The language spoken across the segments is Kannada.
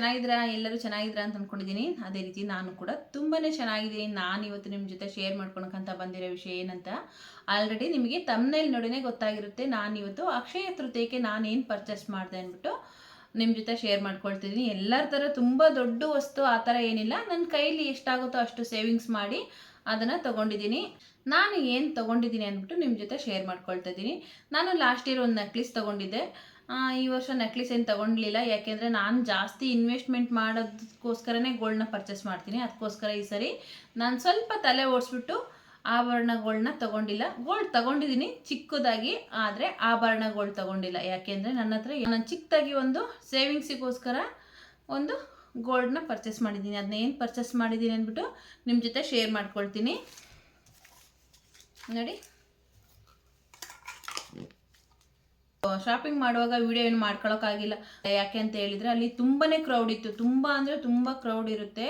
ಚೆನ್ನಾಗಿದ್ದೀರಾ? ಎಲ್ಲರೂ ಚೆನ್ನಾಗಿದ್ದೀರಾ ಅಂತ ಅಂದ್ಕೊಂಡಿದ್ದೀನಿ. ಅದೇ ರೀತಿ ನಾನು ಕೂಡ ತುಂಬಾ ಚೆನ್ನಾಗಿದ್ದೀನಿ. ನಾನು ಇವತ್ತು ನಿಮ್ಮ ಜೊತೆ ಶೇರ್ ಮಾಡ್ಕೊಳಕ್ಕಂತ ಬಂದಿರೋ ವಿಷಯ ಏನಂತ ಆಲ್ರೆಡಿ ನಿಮಗೆ ತಮ್ನೇಲ್ ನೋಡಿನೇ ಗೊತ್ತಾಗಿರುತ್ತೆ. ನಾನು ಇವತ್ತು ಅಕ್ಷಯ ತೃತೀಯಕ್ಕೆ ನಾನೇನು ಪರ್ಚೇಸ್ ಮಾಡಿದೆ ಅಂದ್ಬಿಟ್ಟು ನಿಮ್ಮ ಜೊತೆ ಶೇರ್ ಮಾಡ್ಕೊಳ್ತಿದ್ದೀನಿ. ಎಲ್ಲರ ಥರ ತುಂಬ ದೊಡ್ಡ ವಸ್ತು ಆ ಥರ ಏನಿಲ್ಲ. ನನ್ನ ಕೈಲಿ ಎಷ್ಟಾಗುತ್ತೋ ಅಷ್ಟು ಸೇವಿಂಗ್ಸ್ ಮಾಡಿ ಅದನ್ನು ತೊಗೊಂಡಿದ್ದೀನಿ. ನಾನು ಏನು ತೊಗೊಂಡಿದ್ದೀನಿ ಅಂದ್ಬಿಟ್ಟು ನಿಮ್ಮ ಜೊತೆ ಶೇರ್ ಮಾಡ್ಕೊಳ್ತಾ ಇದ್ದೀನಿ. ನಾನು ಲಾಸ್ಟ್ ಇಯರ್ ಒಂದು ನೆಕ್ಲೆಸ್ ತೊಗೊಂಡಿದ್ದೆ. ಈ ವರ್ಷ ನೆಕ್ಲೆಸ್ ಏನು ತೊಗೊಂಡಿಲ್ಲ, ಯಾಕೆಂದರೆ ನಾನು ಜಾಸ್ತಿ ಇನ್ವೆಸ್ಟ್ಮೆಂಟ್ ಮಾಡೋದಕ್ಕೋಸ್ಕರನೇ ಗೋಲ್ಡ್ನ ಪರ್ಚೇಸ್ ಮಾಡ್ತೀನಿ. ಅದಕ್ಕೋಸ್ಕರ ಈ ಸರಿ ನಾನು ಸ್ವಲ್ಪ ತಲೆ ಓಡಿಸ್ಬಿಟ್ಟು ಆಭರಣಗಳನ್ನ ತೊಗೊಂಡಿಲ್ಲ. ಗೋಲ್ಡ್ ತೊಗೊಂಡಿದ್ದೀನಿ ಚಿಕ್ಕದಾಗಿ, ಆದರೆ ಆಭರಣಗಳು ತೊಗೊಂಡಿಲ್ಲ. ಯಾಕೆಂದರೆ ನನ್ನ ಹತ್ರ ನಾನು ಚಿಕ್ಕದಾಗಿ ಒಂದು ಸೇವಿಂಗ್ಸಿಗೋಸ್ಕರ ಒಂದು ಗೋಲ್ಡ್ನ ಪರ್ಚೇಸ್ ಮಾಡಿದ್ದೀನಿ. ಅದನ್ನ ಏನು ಪರ್ಚೇಸ್ ಮಾಡಿದ್ದೀನಿ ಅಂದ್ಬಿಟ್ಟು ನಿಮ್ಮ ಜೊತೆ ಶೇರ್ ಮಾಡ್ಕೊಳ್ತೀನಿ ನೋಡಿ. ಶಾಪಿಂಗ್ ಮಾಡುವಾಗ ವಿಡಿಯೋ ಏನು ಮಾಡ್ಕೊಳ್ಳೋಕ್ಕಾಗಿಲ್ಲ. ಯಾಕೆ ಅಂತ ಹೇಳಿದರೆ ಅಲ್ಲಿ ತುಂಬಾ ಕ್ರೌಡ್ ಇತ್ತು. ತುಂಬ ಅಂದರೆ ತುಂಬ ಕ್ರೌಡ್ ಇರುತ್ತೆ.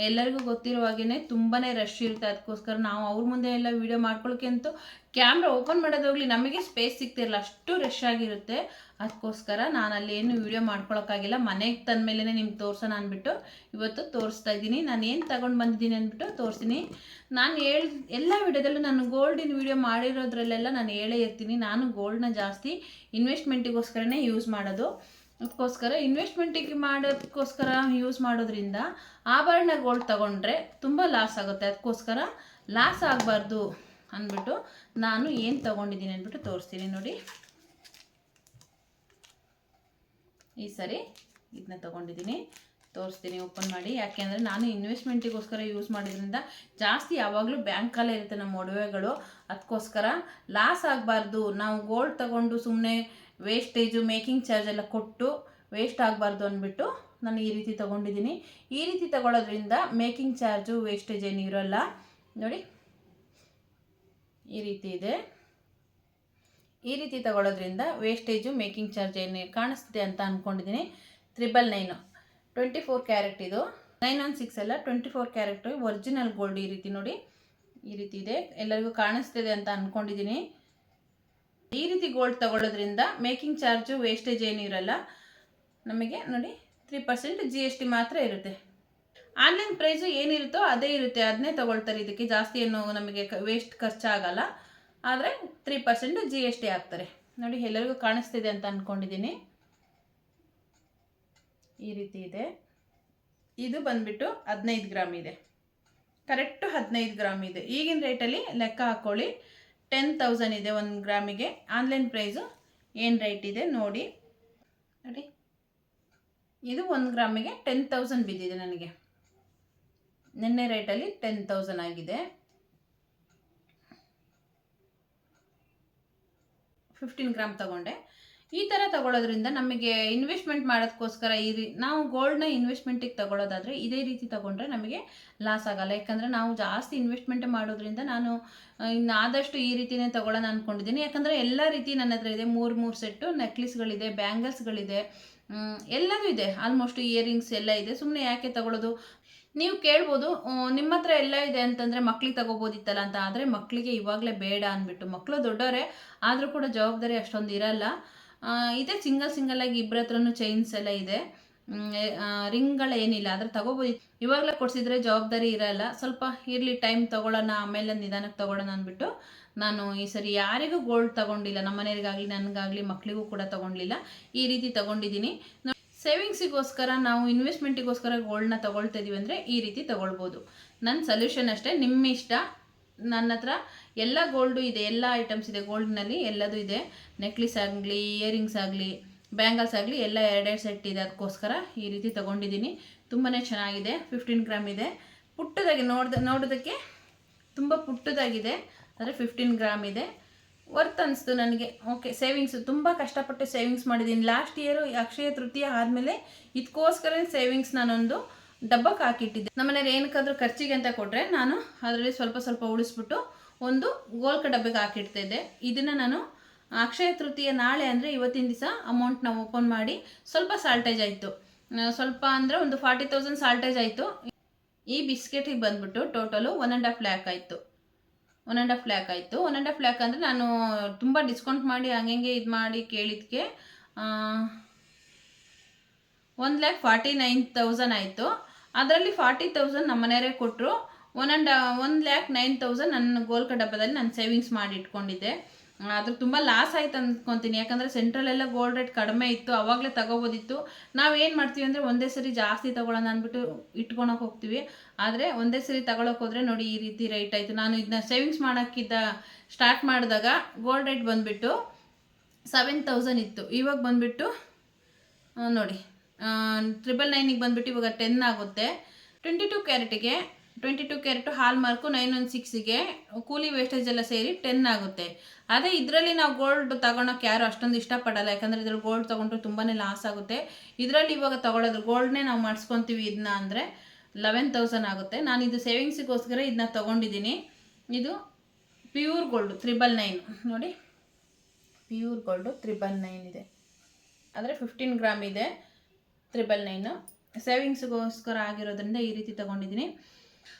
ಎಲ್ಲರಿಗೂ ಗೊತ್ತಿರೋ ಹಾಗೇ ತುಂಬಾ ರಶ್ ಇರುತ್ತೆ. ಅದಕ್ಕೋಸ್ಕರ ನಾವು ಅವ್ರ ಮುಂದೆ ಎಲ್ಲ ವೀಡಿಯೋ ಮಾಡ್ಕೊಳ್ಳೋಕೆ ಅಂತೂ ಕ್ಯಾಮ್ರಾ ಓಪನ್ ಮಾಡೋದೋಗ್ಲಿ ನಮಗೆ ಸ್ಪೇಸ್ ಸಿಗ್ತಿರಲ್ಲ, ಅಷ್ಟು ರಶ್ ಆಗಿರುತ್ತೆ. ಅದಕ್ಕೋಸ್ಕರ ನಾನು ಅಲ್ಲಿ ಏನು ವೀಡಿಯೋ ಮಾಡ್ಕೊಳ್ಳೋಕ್ಕಾಗಿಲ್ಲ. ಮನೆಗೆ ತಂದ ಮೇಲೇ ನಿಮ್ಗೆ ತೋರ್ಸೋಣ ಅಂದ್ಬಿಟ್ಟು ಇವತ್ತು ತೋರಿಸ್ತಾ ಇದ್ದೀನಿ. ನಾನು ಏನು ತಗೊಂಡು ಬಂದಿದ್ದೀನಿ ಅಂದ್ಬಿಟ್ಟು ತೋರಿಸ್ತೀನಿ. ನಾನು ಎಲ್ಲ ವಿಡಿಯೋದಲ್ಲೂ ನಾನು ಗೋಲ್ಡಿನ ವೀಡಿಯೋ ಮಾಡಿರೋದ್ರಲ್ಲೆಲ್ಲ ನಾನು ಹೇಳೇ ಇರ್ತೀನಿ. ನಾನು ಗೋಲ್ಡ್ನ ಜಾಸ್ತಿ ಇನ್ವೆಸ್ಟ್ಮೆಂಟಿಗೋಸ್ಕರನೇ ಯೂಸ್ ಮಾಡೋದು. ಅದಕ್ಕೋಸ್ಕರ ಇನ್ವೆಸ್ಟ್ಮೆಂಟಿಗೆ ಮಾಡೋದಕ್ಕೋಸ್ಕರ ಯೂಸ್ ಮಾಡೋದ್ರಿಂದ ಆಭರಣ ಗೋಲ್ಡ್ ತೊಗೊಂಡ್ರೆ ತುಂಬ ಲಾಸ್ ಆಗುತ್ತೆ. ಅದಕ್ಕೋಸ್ಕರ ಲಾಸ್ ಆಗಬಾರ್ದು ಅಂದ್ಬಿಟ್ಟು ನಾನು ಏನು ತೊಗೊಂಡಿದ್ದೀನಿ ಅಂದ್ಬಿಟ್ಟು ತೋರಿಸ್ತೀನಿ ನೋಡಿ. ಈ ಸರಿ ಇದನ್ನ ತೊಗೊಂಡಿದ್ದೀನಿ, ತೋರಿಸ್ತೀನಿ ಓಪನ್ ಮಾಡಿ. ಯಾಕೆಂದರೆ ನಾನು ಇನ್ವೆಸ್ಟ್ಮೆಂಟಿಗೋಸ್ಕರ ಯೂಸ್ ಮಾಡಿದ್ರಿಂದ ಜಾಸ್ತಿ ಯಾವಾಗಲೂ ಬ್ಯಾಂಕಲ್ಲೇ ಇರುತ್ತೆ ನಮ್ಮ ಒಡವೆಗಳು. ಅದಕ್ಕೋಸ್ಕರ ಲಾಸ್ ಆಗಬಾರ್ದು. ನಾವು ಗೋಲ್ಡ್ ತೊಗೊಂಡು ಸುಮ್ಮನೆ ವೇಸ್ಟೇಜು ಮೇಕಿಂಗ್ ಚಾರ್ಜ್ ಎಲ್ಲ ಕೊಟ್ಟು ವೇಸ್ಟ್ ಆಗಬಾರ್ದು ಅಂದ್ಬಿಟ್ಟು ನಾನು ಈ ರೀತಿ ತೊಗೊಂಡಿದ್ದೀನಿ. ಈ ರೀತಿ ತೊಗೊಳೋದ್ರಿಂದ ಮೇಕಿಂಗ್ ಚಾರ್ಜು ವೇಸ್ಟೇಜ್ ಏನು ಇರೋಲ್ಲ ನೋಡಿ. ಈ ರೀತಿ ಇದೆ. ಈ ರೀತಿ ತಗೊಳ್ಳೋದ್ರಿಂದ ವೇಸ್ಟೇಜು ಮೇಕಿಂಗ್ ಚಾರ್ಜ್ ಏನು ಕಾಣಿಸ್ತಿದೆ ಅಂತ ಅಂದ್ಕೊಂಡಿದ್ದೀನಿ. 999 24 ಕ್ಯಾರೆಟ್ ಇದು. 916 ಅಲ್ಲ, 24 ಕ್ಯಾರೆಟ್ ಒರಿಜಿನಲ್ ಗೋಲ್ಡ್. ಈ ರೀತಿ ನೋಡಿ, ಈ ರೀತಿ ಇದೆ. ಎಲ್ಲರಿಗೂ ಕಾಣಿಸ್ತಿದೆ ಅಂತ ಅಂದ್ಕೊಂಡಿದ್ದೀನಿ. ಈ ರೀತಿ ಗೋಲ್ಡ್ ತಗೊಳ್ಳೋದ್ರಿಂದ ಮೇಕಿಂಗ್ ಚಾರ್ಜು ವೇಸ್ಟೇಜ್ ಏನು ಇರೋಲ್ಲ ನಮಗೆ ನೋಡಿ. 3% GST ಮಾತ್ರ ಇರುತ್ತೆ. ಆನ್ಲೈನ್ ಪ್ರೈಸು ಏನಿರುತ್ತೋ ಅದೇ ಇರುತ್ತೆ, ಅದನ್ನೇ ತೊಗೊಳ್ತಾರೆ. ಇದಕ್ಕೆ ಜಾಸ್ತಿ ಏನು ನಮಗೆ ವೇಸ್ಟ್ ಖರ್ಚಾಗಲ್ಲ. ಆದರೆ 3% GST ಹಾಕ್ತಾರೆ ನೋಡಿ. ಎಲ್ಲರಿಗೂ ಕಾಣಿಸ್ತಿದೆ ಅಂತ ಅಂದ್ಕೊಂಡಿದ್ದೀನಿ. ಈ ರೀತಿ ಇದೆ. ಇದು ಬಂದ್ಬಿಟ್ಟು 15 ಗ್ರಾಮ್ ಇದೆ, ಕರೆಕ್ಟು 15 ಗ್ರಾಮ್ ಇದೆ. ಈಗಿನ ರೇಟಲ್ಲಿ ಲೆಕ್ಕ ಹಾಕ್ಕೊಳ್ಳಿ, 10,000 ಇದೆ 1 ಗ್ರಾಮಿಗೆ. ಆನ್ಲೈನ್ ಪ್ರೈಸು ಏನು ರೇಟ್ ಇದೆ ನೋಡಿ. ನೋಡಿ, ಇದು 1 ಗ್ರಾಮಿಗೆ 10,000 ಬಿದ್ದಿದೆ ನನಗೆ. ನಿನ್ನೆ ರೇಟಲ್ಲಿ 10,000 ಆಗಿದೆ. 15 ಗ್ರಾಮ್ ತಗೊಂಡೆ. ಈ ಥರ ತಗೊಳ್ಳೋದ್ರಿಂದ ನಮಗೆ ಇನ್ವೆಸ್ಟ್ಮೆಂಟ್ ಮಾಡೋದಕ್ಕೋಸ್ಕರ ನಾವು ಗೋಲ್ಡ್ನ ಇನ್ವೆಸ್ಟ್ಮೆಂಟಿಗೆ ತಗೊಳ್ಳೋದಾದರೆ ಇದೇ ರೀತಿ ತಗೊಂಡ್ರೆ ನಮಗೆ ಲಾಸ್ ಆಗೋಲ್ಲ. ಯಾಕಂದರೆ ನಾವು ಜಾಸ್ತಿ ಇನ್ವೆಸ್ಟ್ಮೆಂಟ್ ಮಾಡೋದ್ರಿಂದ ನಾನು ಇನ್ನು ಆದಷ್ಟು ಈ ರೀತಿಯೇ ತಗೊಳ್ಳೋಣ ಅಂದ್ಕೊಂಡಿದ್ದೀನಿ. ಯಾಕಂದರೆ ಎಲ್ಲ ರೀತಿ ನನ್ನ ಹತ್ರ ಇದೆ. 3 ಸೆಟ್ಟು ನೆಕ್ಲೆಸ್ಗಳಿದೆ, ಬ್ಯಾಂಗಲ್ಸ್ಗಳಿದೆ, ಎಲ್ಲದೂ ಇದೆ. ಆಲ್ಮೋಸ್ಟ್ ಇಯರಿಂಗ್ಸ್ ಎಲ್ಲ ಇದೆ. ಸುಮ್ಮನೆ ಯಾಕೆ ತಗೊಳ್ಳೋದು? ನೀವು ಕೇಳ್ಬೋದು, ನಿಮ್ಮ ಹತ್ರ ಎಲ್ಲ ಇದೆ ಅಂತಂದರೆ ಮಕ್ಳಿಗೆ ತಗೋಬೋದಿತ್ತಲ್ಲ ಅಂತ. ಆದರೆ ಮಕ್ಕಳಿಗೆ ಇವಾಗಲೇ ಬೇಡ ಅಂದ್ಬಿಟ್ಟು, ಮಕ್ಕಳು ದೊಡ್ಡವರೇ ಆದರೂ ಕೂಡ ಜವಾಬ್ದಾರಿ ಅಷ್ಟೊಂದು ಇರಲ್ಲ. ಇದೆ ಸಿಂಗಲ್ಲಾಗಿ ಇಬ್ಬರ ಹತ್ರನೂ ಚೈನ್ಸ್ ಎಲ್ಲ ಇದೆ, ರಿಂಗ್ಗಳು ಏನಿಲ್ಲ. ಆದರೆ ತಗೋಬೋದು. ಇವಾಗಲೇ ಕೊಡಿಸಿದ್ರೆ ಜವಾಬ್ದಾರಿ ಇರಲ್ಲ. ಸ್ವಲ್ಪ ಇರಲಿ, ಟೈಮ್ ತೊಗೊಳ್ಳೋಣ, ಆಮೇಲೆ ನಿಧಾನಕ್ಕೆ ತೊಗೊಳ್ಳೋಣ ಅಂದ್ಬಿಟ್ಟು ನಾನು ಈ ಸರಿ ಯಾರಿಗೂ ಗೋಲ್ಡ್ ತೊಗೊಂಡಿಲ್ಲ. ನಮ್ಮ ಮನೆಯವರಿಗಾಗಲಿ ನನಗಾಗಲಿ ಮಕ್ಕಳಿಗೂ ಕೂಡ ತೊಗೊಂಡಿಲ್ಲ. ಈ ರೀತಿ ತೊಗೊಂಡಿದ್ದೀನಿ. ಸೇವಿಂಗ್ಸಿಗೋಸ್ಕರ ನಾವು ಇನ್ವೆಸ್ಟ್ಮೆಂಟಿಗೋಸ್ಕರ ಗೋಲ್ಡ್ನ ತೊಗೊಳ್ತಾ ಇದ್ದೀವಿ ಅಂದರೆ ಈ ರೀತಿ ತೊಗೊಳ್ಬೋದು. ನನ್ನ ಸೊಲ್ಯೂಷನ್ ಅಷ್ಟೇ, ನಿಮ್ಮ ಇಷ್ಟ. ನನ್ನ ಹತ್ರ ಎಲ್ಲ ಗೋಲ್ಡು ಇದೆ, ಎಲ್ಲ ಐಟಮ್ಸ್ ಇದೆ. ಗೋಲ್ಡ್ನಲ್ಲಿ ಎಲ್ಲದೂ ಇದೆ. ನೆಕ್ಲೆಸ್ ಆಗಲಿ, ಇಯರಿಂಗ್ಸ್ ಆಗಲಿ, ಬ್ಯಾಂಗಲ್ಸ್ ಆಗಲಿ ಎಲ್ಲ 2 ಸೆಟ್ ಇದೆ. ಅದಕ್ಕೋಸ್ಕರ ಈ ರೀತಿ ತೊಗೊಂಡಿದ್ದೀನಿ. ತುಂಬಾ ಚೆನ್ನಾಗಿದೆ. 15 ಗ್ರಾಮ್ ಇದೆ. ಪುಟ್ಟದಾಗಿ ನೋಡೋದಕ್ಕೆ ತುಂಬ ಪುಟ್ಟದಾಗಿದೆ, ಆದರೆ 15 ಗ್ರಾಮ್ ಇದೆ. ವರ್ತ್ ಅನಿಸ್ತು ನನಗೆ. ಓಕೆ, ಸೇವಿಂಗ್ಸು ತುಂಬ ಕಷ್ಟಪಟ್ಟು ಸೇವಿಂಗ್ಸ್ ಮಾಡಿದ್ದೀನಿ. ಲಾಸ್ಟ್ ಇಯರು ಅಕ್ಷಯ ತೃತೀಯ ಆದಮೇಲೆ ಇದಕ್ಕೋಸ್ಕರ ಸೇವಿಂಗ್ಸ್ ನಾನೊಂದು ಡಬ್ಬಕ್ಕೆ ಹಾಕಿಟ್ಟಿದ್ದೆ. ನಮ್ಮನೇಲಿ ಏನಕ್ಕಾದ್ರೂ ಖರ್ಚಿಗೆ ಅಂತ ಕೊಟ್ಟರೆ ನಾನು ಅದರಲ್ಲಿ ಸ್ವಲ್ಪ ಉಳಿಸ್ಬಿಟ್ಟು ಒಂದು ಗೋಲ್ಕ ಡಬ್ಬಕ್ಕೆ ಹಾಕಿಡ್ತಾಯಿದ್ದೆ. ಇದನ್ನು ನಾನು ಅಕ್ಷಯ ತೃತೀಯ ನಾಳೆ ಅಂದರೆ ಇವತ್ತಿನ ದಿವಸ ಅಮೌಂಟ್ನ ಓಪನ್ ಮಾಡಿ ಸ್ವಲ್ಪ ಸಾಲ್ಟೇಜ್ ಆಯಿತು. ಸ್ವಲ್ಪ ಅಂದರೆ ಒಂದು 40,000 ಸಾಲ್ಟೇಜ್ ಆಯಿತು. ಈ ಬಿಸ್ಕೆಟಿಗೆ ಬಂದ್ಬಿಟ್ಟು ಟೋಟಲು 1.5 ಲ್ಯಾಕ್ ಆಯಿತು. 1.5 ಲ್ಯಾಕ್ ಆಯಿತು. 1.5 ಲ್ಯಾಕ್ ಅಂದರೆ ನಾನು ತುಂಬ ಡಿಸ್ಕೌಂಟ್ ಮಾಡಿ ಹಂಗೆ ಇದು ಮಾಡಿ ಕೇಳಿದ್ದಕ್ಕೆ 1,49,000 ಆಯಿತು. ಅದರಲ್ಲಿ 40,000 ನಮ್ಮ ಮನೆಯವರೇ ಕೊಟ್ಟರು. 1,09,000 ನನ್ನ ಗೋಲ್ಕ ಡಬ್ಬದಲ್ಲಿ ನಾನು ಸೇವಿಂಗ್ಸ್ ಮಾಡಿ ಇಟ್ಕೊಂಡಿದ್ದೆ. ಅದ್ರ ತುಂಬ ಲಾಸ್ ಆಯ್ತು ಅಂದ್ಕೊತೀನಿ. ಯಾಕಂದರೆ ಸೆಂಟ್ರಲೆಲ್ಲ ಗೋಲ್ಡ್ ರೇಟ್ ಕಡಿಮೆ ಇತ್ತು, ಆವಾಗಲೇ ತಗೋಬೋದಿತ್ತು. ನಾವೇನು ಮಾಡ್ತೀವಿ ಅಂದರೆ ಒಂದೇ ಸರಿ ಜಾಸ್ತಿ ತಗೊಳ್ಳೋಣ ಅಂದ್ಬಿಟ್ಟು ಇಟ್ಕೊಳಕ್ಕೆ ಹೋಗ್ತೀವಿ. ಆದರೆ ಒಂದೇ ಸರಿ ತಗೊಳಕ್ಕೆ ಹೋದರೆ ನೋಡಿ ಈ ರೀತಿ ರೇಟ್ ಆಯಿತು. ನಾನು ಇದನ್ನ ಸೇವಿಂಗ್ಸ್ ಮಾಡೋಕ್ಕಿದ್ದ ಸ್ಟಾರ್ಟ್ ಮಾಡಿದಾಗ ಗೋಲ್ಡ್ ರೇಟ್ ಬಂದುಬಿಟ್ಟು 7,000 ಇತ್ತು. ಇವಾಗ ಬಂದುಬಿಟ್ಟು ನೋಡಿ 999ಗೆ ಬಂದುಬಿಟ್ಟು ಇವಾಗ 10 ಆಗುತ್ತೆ. 22 ಕ್ಯಾರೆಟಿಗೆ 22 ಕ್ಯಾರೆಟು ಹಾಲ್ ಮಾರ್ಕು 916ಗೆ ಕೂಲಿ ವೇಸ್ಟೇಜ್ ಎಲ್ಲ ಸೇರಿ 10 ಆಗುತ್ತೆ. ಅದೇ ಇದರಲ್ಲಿ ನಾವು ಗೋಲ್ಡ್ ತಗೊಳಕ್ಕೆ ಯಾರು ಅಷ್ಟೊಂದು ಇಷ್ಟಪಡಲ್ಲ. ಯಾಕಂದರೆ ಇದ್ರಲ್ಲಿ ಗೋಲ್ಡ್ ತೊಗೊಂಡ್ರೆ ತುಂಬಾ ಲಾಸ್ ಆಗುತ್ತೆ. ಇದರಲ್ಲಿ ಇವಾಗ ತೊಗೊಳೋದು ಗೋಲ್ಡ್ನೇ ನಾವು ಮಾಡಿಸ್ಕೊತೀವಿ ಇದನ್ನ ಅಂದರೆ 11,000 ಆಗುತ್ತೆ. ನಾನು ಇದು ಸೇವಿಂಗ್ಸಿಗೋಸ್ಕರ ಇದನ್ನ ತೊಗೊಂಡಿದ್ದೀನಿ. ಇದು ಪ್ಯೂರ್ ಗೋಲ್ಡು 999 ನೋಡಿ, ಪ್ಯೂರ್ ಗೋಲ್ಡು 999 ಇದೆ. ಆದರೆ 15 ಗ್ರಾಮ್ ಇದೆ 999. ಸೇವಿಂಗ್ಸ್ಗೋಸ್ಕರ ಆಗಿರೋದ್ರಿಂದ ಈ ರೀತಿ ತೊಗೊಂಡಿದ್ದೀನಿ.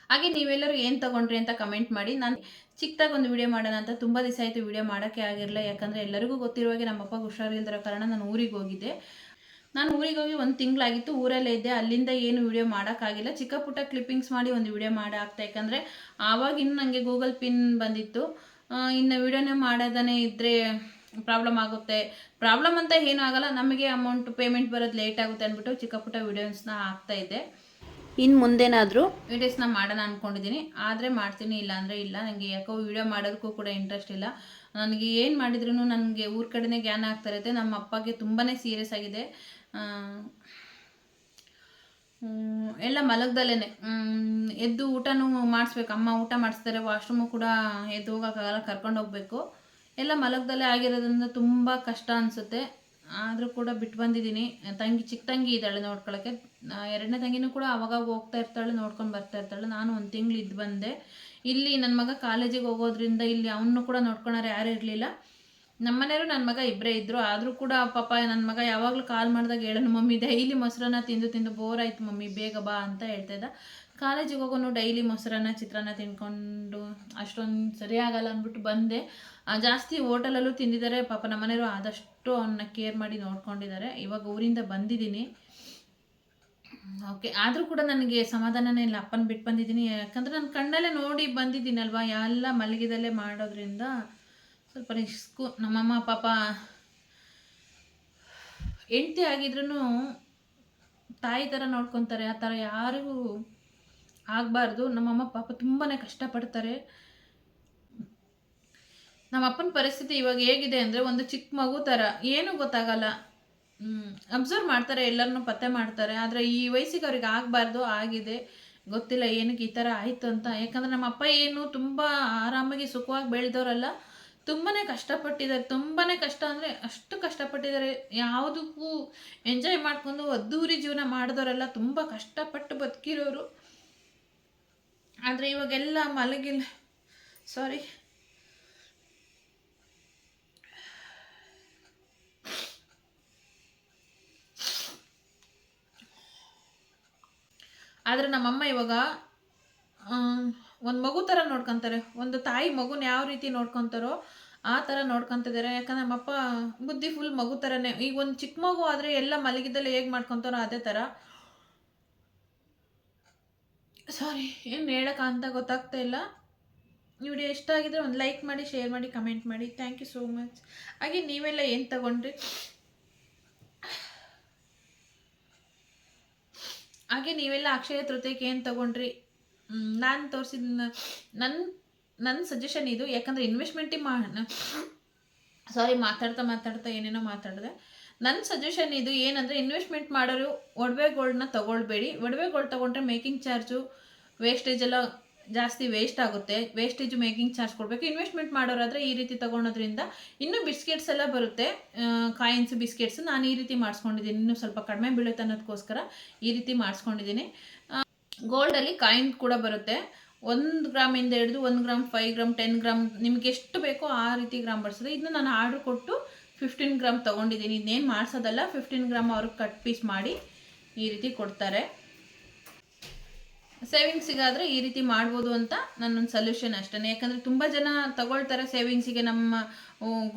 ಹಾಗೆ ನೀವೆಲ್ಲರೂ ಏನು ತೊಗೊಂಡ್ರಿ ಅಂತ ಕಮೆಂಟ್ ಮಾಡಿ. ನಾನು ಚಿಕ್ಕದಾಗಿ ಒಂದು ವಿಡಿಯೋ ಮಾಡೋಣ ಅಂತ ತುಂಬ ದಿವಸ ಆಯಿತು, ವಿಡಿಯೋ ಮಾಡೋಕ್ಕೆ ಆಗಿರಲಿಲ್ಲ. ಯಾಕಂದರೆ ಎಲ್ಲರಿಗೂ ಗೊತ್ತಿರುವಾಗೆ ನಮ್ಮ ಅಪ್ಪಗೆ ಹುಷಾರಿಲ್ದಿರೋ ಕಾರಣ ನಾನು ಊರಿಗೆ ಹೋಗಿದ್ದೆ. ನಾನು ಊರಿಗೆ ಹೋಗಿ 1 ತಿಂಗಳಾಗಿತ್ತು, ಊರಲ್ಲೇ ಇದ್ದೆ. ಅಲ್ಲಿಂದ ಏನು ವಿಡಿಯೋ ಮಾಡೋಕ್ಕಾಗಿಲ್ಲ. ಚಿಕ್ಕ ಪುಟ್ಟ ಕ್ಲಿಪ್ಪಿಂಗ್ಸ್ ಮಾಡಿ ಒಂದು ವಿಡಿಯೋ ಮಾಡಾಕ್ತಾ. ಯಾಕಂದರೆ ಆವಾಗ ಇನ್ನು ನನಗೆ ಗೂಗಲ್ ಪಿನ್ ಬಂದಿತ್ತು. ಇನ್ನು ವಿಡಿಯೋನೇ ಮಾಡೋದನ್ನೇ ಇದ್ದರೆ ಪ್ರಾಬ್ಲಮ್ ಆಗುತ್ತೆ. ಪ್ರಾಬ್ಲಮ್ ಅಂತ ಏನೂ ಆಗೋಲ್ಲ, ನಮಗೆ ಅಮೌಂಟ್ ಪೇಮೆಂಟ್ ಬರೋದು ಲೇಟ್ ಆಗುತ್ತೆ ಅಂದ್ಬಿಟ್ಟು ಚಿಕ್ಕ ಪುಟ್ಟ ವೀಡಿಯೋಸ್ನ ಹಾಕ್ತಾಯಿದ್ದೆ. ಇನ್ನು ಮುಂದೇನಾದರೂ ವೀಡಿಯೋಸ್ನ ಮಾಡೋಣ ಅಂದ್ಕೊಂಡಿದ್ದೀನಿ. ಆದರೆ ಮಾಡ್ತೀನಿ, ಇಲ್ಲ ಅಂದರೆ ಇಲ್ಲ. ನನಗೆ ಯಾಕೋ ವೀಡಿಯೋ ಮಾಡೋದಕ್ಕೂ ಕೂಡ ಇಂಟ್ರೆಸ್ಟ್ ಇಲ್ಲ. ನನಗೆ ಏನು ಮಾಡಿದ್ರೂ ನನಗೆ ಊರ ಕಡೆನೇ ಜ್ಞಾನ ಆಗ್ತಾ ಇರುತ್ತೆ. ನಮ್ಮ ಅಪ್ಪಗೆ ತುಂಬಾ ಸೀರಿಯಸ್ ಆಗಿದೆ. ಎಲ್ಲ ಮಲಗ್ದಲ್ಲೇ ಎದ್ದು ಊಟನೂ ಮಾಡಿಸ್ಬೇಕು. ಅಮ್ಮ ಊಟ ಮಾಡಿಸ್ತಾರೆ, ವಾಶ್ರೂಮು ಕೂಡ ಎದ್ದು ಹೋಗೋಕ್ಕಾಗಲ್ಲ, ಕರ್ಕೊಂಡು ಹೋಗಬೇಕು. ಎಲ್ಲ ಮಲಗ್ದಲ್ಲೇ ಆಗಿರೋದ್ರಿಂದ ತುಂಬ ಕಷ್ಟ ಅನಿಸುತ್ತೆ. ಆದರೂ ಕೂಡ ಬಿಟ್ಟು ಬಂದಿದ್ದೀನಿ. ಚಿಕ್ಕ ತಂಗಿ ಇದ್ದಾಳೆ ನೋಡ್ಕೊಳ್ಳೋಕ್ಕೆ. 2ನೇ ತಂಗಿನೂ ಕೂಡ ಅವಾಗ ಹೋಗ್ತಾ ಇರ್ತಾಳೆ, ನೋಡ್ಕೊಂಡು ಬರ್ತಾ ಇರ್ತಾಳೆ. ನಾನು 1 ತಿಂಗಳು ಇದ್ದು ಬಂದೆ. ಇಲ್ಲಿ ನನ್ನ ಮಗ ಕಾಲೇಜಿಗೆ ಹೋಗೋದ್ರಿಂದ ಇಲ್ಲಿ ಅವನು ಕೂಡ ನೋಡ್ಕೊಳೋರು ಯಾರೂ ಇರಲಿಲ್ಲ. ನಮ್ಮ ಮನೆಯವರು ನನ್ನ ಮಗ ಇಬ್ಬರೇ ಇದ್ದರು. ಆದರೂ ಕೂಡ ಪಾಪ ನನ್ನ ಮಗ ಯಾವಾಗಲೂ ಕಾಲ್ ಮಾಡಿದಾಗ ಹೇಳೋನು, ಮಮ್ಮಿ ಡೈಲಿ ಮೊಸರನ್ನ ತಿಂದು ಬೋರ್ ಆಯಿತು ಮಮ್ಮಿ, ಬೇಗ ಬಾ ಅಂತ ಹೇಳ್ತಾಯಿದ್ದ. ಕಾಲೇಜಿಗೆ ಹೋಗೋನು ಡೈಲಿ ಮೊಸರನ್ನ ಚಿತ್ರಾನ್ನ ತಿನ್ಕೊಂಡು ಅಷ್ಟೊಂದು ಸರಿಯಾಗಲ್ಲ ಅಂದ್ಬಿಟ್ಟು ಬಂದೆ. ಜಾಸ್ತಿ ಹೋಟೆಲಲ್ಲೂ ತಿಂದಿದ್ದಾರೆ ಪಾಪ. ನಮ್ಮ ಮನೆಯವರು ಆದಷ್ಟು ಅವನ್ನ ಕೇರ್ ಮಾಡಿ ನೋಡ್ಕೊಂಡಿದ್ದಾರೆ. ಇವಾಗ ಊರಿಂದ ಬಂದಿದ್ದೀನಿ. ಓಕೆ, ಆದರೂ ಕೂಡ ನನಗೆ ಸಮಾಧಾನನೇ ಇಲ್ಲ. ಅಪ್ಪನ ಬಿಟ್ಟು ಬಂದಿದ್ದೀನಿ. ಯಾಕಂದರೆ ನಾನು ಕಣ್ಣಲ್ಲೇ ನೋಡಿ ಬಂದಿದ್ದೀನಲ್ವ, ಎಲ್ಲ ಮಲಗಿದಲ್ಲೇ ಮಾಡೋದ್ರಿಂದ ಸ್ವಲ್ಪ ರಿಸ್ಕು. ನಮ್ಮಮ್ಮ ಪಾಪ ಹೆಂಡ್ತಿ ಆಗಿದ್ರೂ ತಾಯಿ ಥರ ನೋಡ್ಕೊತಾರೆ. ಆ ಥರ ಯಾರಿಗೂ ಆಗಬಾರ್ದು. ನಮ್ಮಮ್ಮ ಪಾಪ ತುಂಬಾ ಕಷ್ಟಪಡ್ತಾರೆ. ನಮ್ಮ ಅಪ್ಪನ ಪರಿಸ್ಥಿತಿ ಇವಾಗ ಹೇಗಿದೆ ಅಂದರೆ ಒಂದು ಚಿಕ್ಕ ಮಗು ಥರ, ಏನೂ ಗೊತ್ತಾಗಲ್ಲ. ಅಬ್ಸರ್ವ್ ಮಾಡ್ತಾರೆ, ಎಲ್ಲರನ್ನೂ ಪತ್ತೆ ಮಾಡ್ತಾರೆ. ಆದರೆ ಈ ವಯಸ್ಸಿಗೆ ಅವ್ರಿಗೆ ಆಗಬಾರ್ದು, ಆಗಿದೆ. ಗೊತ್ತಿಲ್ಲ ಏನಕ್ಕೆ ಈ ಥರ ಆಯಿತು ಅಂತ. ಯಾಕಂದರೆ ನಮ್ಮ ಅಪ್ಪ ಏನು ತುಂಬ ಆರಾಮಾಗಿ ಸುಖವಾಗಿ ಬೆಳೆದವರಲ್ಲ, ತುಂಬಾ ಕಷ್ಟಪಟ್ಟಿದ್ದಾರೆ. ತುಂಬಾ ಕಷ್ಟ ಅಂದರೆ ಅಷ್ಟು ಕಷ್ಟಪಟ್ಟಿದ್ದಾರೆ. ಯಾವುದಕ್ಕೂ ಎಂಜಾಯ್ ಮಾಡ್ಕೊಂಡು ಅದ್ದೂರಿ ಜೀವನ ಮಾಡಿದವರೆಲ್ಲ ತುಂಬ ಕಷ್ಟಪಟ್ಟು ಬದುಕಿರೋರು. ಆದರೆ ಇವಾಗೆಲ್ಲ ಮಲಗಿಲ್ಲ. ಸಾರಿ, ಆದರೆ ನಮ್ಮಮ್ಮ ಇವಾಗ ಒಂದು ಮಗು ಥರ ನೋಡ್ಕೊತಾರೆ. ಒಂದು ತಾಯಿ ಮಗುನ ಯಾವ ರೀತಿ ನೋಡ್ಕೊತಾರೋ ಆ ಥರ ನೋಡ್ಕೊತಿದ್ದಾರೆ. ಯಾಕಂದ್ರೆ ನಮ್ಮಪ್ಪ ಬುದ್ಧಿ ಫುಲ್ ಮಗು ಥರನೇ. ಈಗ ಒಂದು ಚಿಕ್ಕ ಮಗು ಆದರೆ ಎಲ್ಲ ಮಲಗಿದ್ದಲ್ಲಿ ಹೇಗೆ ಮಾಡ್ಕೊತಾರೋ ಅದೇ ಥರ. ಸಾರಿ, ಏನು ಹೇಳೋಕ್ಕಂತ ಗೊತ್ತಾಗ್ತಾ ಇಲ್ಲ. ಈ ವಿಡಿಯೋ ಇಷ್ಟ ಆಗಿದ್ರೆ ಒಂದು ಲೈಕ್ ಮಾಡಿ, ಶೇರ್ ಮಾಡಿ, ಕಮೆಂಟ್ ಮಾಡಿ. Thank you so much. ಹಾಗೆ ನೀವೆಲ್ಲ ಏನು ತಗೊಂಡ್ರಿ? ಹಾಗೆ ನೀವೆಲ್ಲ ಅಕ್ಷಯ ತೃತೀಯಕ್ಕೆ ಏನು ತೊಗೊಂಡ್ರಿ? ನಾನು ತೋರಿಸಿದ ನನ್ನ ಸಜೆಷನ್ ಇದು. ಯಾಕಂದರೆ ಇನ್ವೆಸ್ಟ್ಮೆಂಟಿಗೆ ಮಾತಾಡ್ತಾ ಏನೇನೋ ಮಾತಾಡಿದೆ. ನನ್ನ ಸಜೆಷನ್ ಇದು ಏನಂದರೆ, ಇನ್ವೆಸ್ಟ್ಮೆಂಟ್ ಮಾಡೋರು ಒಡವೆ ಗೋಲ್ಡ್ನ ತೊಗೊಳ್ಬೇಡಿ. ಒಡವೆ ಗೋಲ್ಡ್ ತೊಗೊಂಡ್ರೆ ಮೇಕಿಂಗ್ ಚಾರ್ಜು, ವೇಸ್ಟೇಜ್ ಎಲ್ಲ ಜಾಸ್ತಿ ವೇಸ್ಟ್ ಆಗುತ್ತೆ. ವೇಸ್ಟೇಜು ಮೇಕಿಂಗ್ ಚಾರ್ಜ್ ಕೊಡಬೇಕು. ಇನ್ವೆಸ್ಟ್ಮೆಂಟ್ ಮಾಡೋರಾದರೆ ಈ ರೀತಿ ತೊಗೊಳೋದ್ರಿಂದ ಇನ್ನೂ ಬಿಸ್ಕೆಟ್ಸ್ ಎಲ್ಲ ಬರುತ್ತೆ, ಕಾಯಿನ್ಸ್ ಬಿಸ್ಕೆಟ್ಸ್. ನಾನು ಈ ರೀತಿ ಮಾಡಿಸ್ಕೊಂಡಿದ್ದೀನಿ. ಇನ್ನೂ ಸ್ವಲ್ಪ ಕಡಿಮೆ ಬೀಳುತ್ತೆ ಅನ್ನೋದಕ್ಕೋಸ್ಕರ ಈ ರೀತಿ ಮಾಡಿಸ್ಕೊಂಡಿದ್ದೀನಿ. ಗೋಲ್ಡಲ್ಲಿ ಕಾಯಿನ್ ಕೂಡ ಬರುತ್ತೆ. 1 ಗ್ರಾಮಿಂದ ಹಿಡಿದು 1 ಗ್ರಾಮ್, 5 ಗ್ರಾಮ್, 10 ಗ್ರಾಮ್ ನಿಮ್ಗೆ ಎಷ್ಟು ಬೇಕೋ ಆ ರೀತಿ ಗ್ರಾಮ್ ಬರ್ತದೆ. ಇದನ್ನ ನಾನು ಆರ್ಡ್ರ್ ಕೊಟ್ಟು 15 ಗ್ರಾಮ್ ತೊಗೊಂಡಿದ್ದೀನಿ. ಇದನ್ನೇನು ಮಾಡಿಸೋದಲ್ಲ, 15 ಗ್ರಾಮ್ ಅವ್ರಿಗೆ ಕಟ್ ಪೀಸ್ ಮಾಡಿ ಈ ರೀತಿ ಕೊಡ್ತಾರೆ. ಸೇವಿಂಗ್ಸಿಗಾದರೆ ಈ ರೀತಿ ಮಾಡ್ಬೋದು ಅಂತ ನನ್ನೊಂದು ಸೊಲ್ಯೂಷನ್ ಅಷ್ಟೇ. ಯಾಕಂದರೆ ತುಂಬ ಜನ ತಗೊಳ್ತಾರೆ ಸೇವಿಂಗ್ಸಿಗೆ, ನಮ್ಮ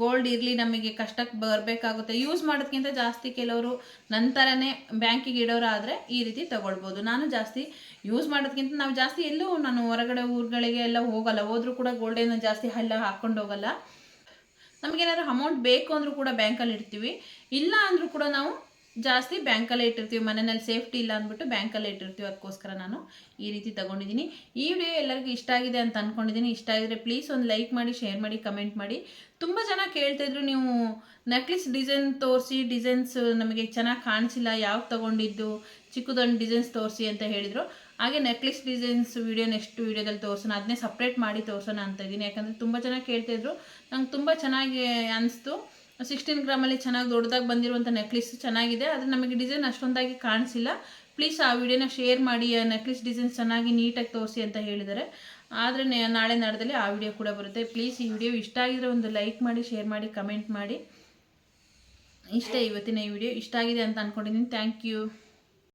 ಗೋಲ್ಡ್ ಇರಲಿ ನಮಗೆ ಕಷ್ಟಕ್ಕೆ ಬರಬೇಕಾಗುತ್ತೆ, ಯೂಸ್ ಮಾಡೋದಕ್ಕಿಂತ ಜಾಸ್ತಿ ಕೆಲವರು ನಂತರನೇ ಬ್ಯಾಂಕಿಗೆ ಇಡೋರಾದರೆ ಈ ರೀತಿ ತಗೊಳ್ಬೋದು. ನಾನು ಜಾಸ್ತಿ ಯೂಸ್ ಮಾಡೋದಕ್ಕಿಂತ ನಾವು ಜಾಸ್ತಿ ಎಲ್ಲೂ ನಾನು ಹೊರಗಡೆ ಊರುಗಳಿಗೆ ಎಲ್ಲ ಹೋಗಲ್ಲ, ಹೋದರೂ ಕೂಡ ಗೋಲ್ಡೇನು ಜಾಸ್ತಿ ಎಲ್ಲ ಹಾಕ್ಕೊಂಡು ಹೋಗಲ್ಲ. ನಮಗೇನಾದ್ರು ಅಮೌಂಟ್ ಬೇಕು ಅಂದರೂ ಕೂಡ ಬ್ಯಾಂಕಲ್ಲಿ ಇಡ್ತೀವಿ, ಇಲ್ಲ ಅಂದರೂ ಕೂಡ ನಾವು ಜಾಸ್ತಿ ಬ್ಯಾಂಕಲ್ಲೇ ಇಟ್ಟಿರ್ತೀವಿ. ಮನೆಯಲ್ಲಿ ಸೇಫ್ಟಿ ಇಲ್ಲ ಅಂದ್ಬಿಟ್ಟು ಬ್ಯಾಂಕಲ್ಲೇ ಇಟ್ಟಿರ್ತೀವಿ. ಅದಕ್ಕೋಸ್ಕರ ನಾನು ಈ ರೀತಿ ತೊಗೊಂಡಿದ್ದೀನಿ. ಈ ವಿಡಿಯೋ ಎಲ್ಲರಿಗೂ ಇಷ್ಟ ಆಗಿದೆ ಅಂತ ಅಂದ್ಕೊಂಡಿದ್ದೀನಿ. ಇಷ್ಟ ಆಗಿದ್ರೆ ಪ್ಲೀಸ್ ಒಂದು ಲೈಕ್ ಮಾಡಿ, ಶೇರ್ ಮಾಡಿ, ಕಮೆಂಟ್ ಮಾಡಿ. ತುಂಬ ಜನ ಕೇಳ್ತಾಯಿದ್ರು, ನೀವು ನೆಕ್ಲೆಸ್ ಡಿಸೈನ್ ತೋರಿಸಿ, ಡಿಸೈನ್ಸ್ ನಮಗೆ ಚೆನ್ನಾಗಿ ಕಾಣಿಸಿಲ್ಲ, ಯಾವ್ದು ತೊಗೊಂಡಿದ್ದು, ಚಿಕ್ಕದೊಂದು ಡಿಸೈನ್ಸ್ ತೋರಿಸಿ ಅಂತ ಹೇಳಿದರು. ಹಾಗೆ ನೆಕ್ಲೆಸ್ ಡಿಸೈನ್ಸ್ ವಿಡಿಯೋ ನೆಕ್ಸ್ಟ್ ವಿಡಿಯೋದಲ್ಲಿ ತೋರಿಸೋಣ, ಅದನ್ನೇ ಸಪ್ರೇಟ್ ಮಾಡಿ ತೋರಿಸೋಣ ಅಂತ ಇದ್ದೀನಿ. ಯಾಕಂದರೆ ತುಂಬ ಜನ ಕೇಳ್ತಾಯಿದ್ರು, ನಂಗೆ ತುಂಬ ಚೆನ್ನಾಗಿ ಅನಿಸ್ತು. 16 ಗ್ರಾಮಲ್ಲಿ ಚೆನ್ನಾಗಿ ದೊಡ್ಡದಾಗಿ ಬಂದಿರುವಂಥ ನೆಕ್ಲೆಸ್ ಚೆನ್ನಾಗಿದೆ, ಆದರೆ ನಮಗೆ ಡಿಸೈನ್ ಅಷ್ಟೊಂದಾಗಿ ಕಾಣಿಸಿಲ್ಲ. ಪ್ಲೀಸ್ ಆ ವಿಡಿಯೋನ ಶೇರ್ ಮಾಡಿ, ಆ ನೆಕ್ಲೆಸ್ ಡಿಸೈನ್ಸ್ ಚೆನ್ನಾಗಿ ನೀಟಾಗಿ ತೋರಿಸಿ ಅಂತ ಹೇಳಿದ್ದಾರೆ. ಆದರೆ ನಾಳೆ ನಾಡ್ದಲ್ಲಿ ಆ ವಿಡಿಯೋ ಕೂಡ ಬರುತ್ತೆ. ಪ್ಲೀಸ್ ಈ ವಿಡಿಯೋ ಇಷ್ಟ ಆಗಿದ್ರೆ ಒಂದು ಲೈಕ್ ಮಾಡಿ, ಶೇರ್ ಮಾಡಿ, ಕಮೆಂಟ್ ಮಾಡಿ. ಇಷ್ಟೇ ಇವತ್ತಿನ ಈ ವಿಡಿಯೋ. ಇಷ್ಟ ಆಗಿದೆ ಅಂತ ಅಂದ್ಕೊಂಡಿದ್ದೀನಿ. Thank you.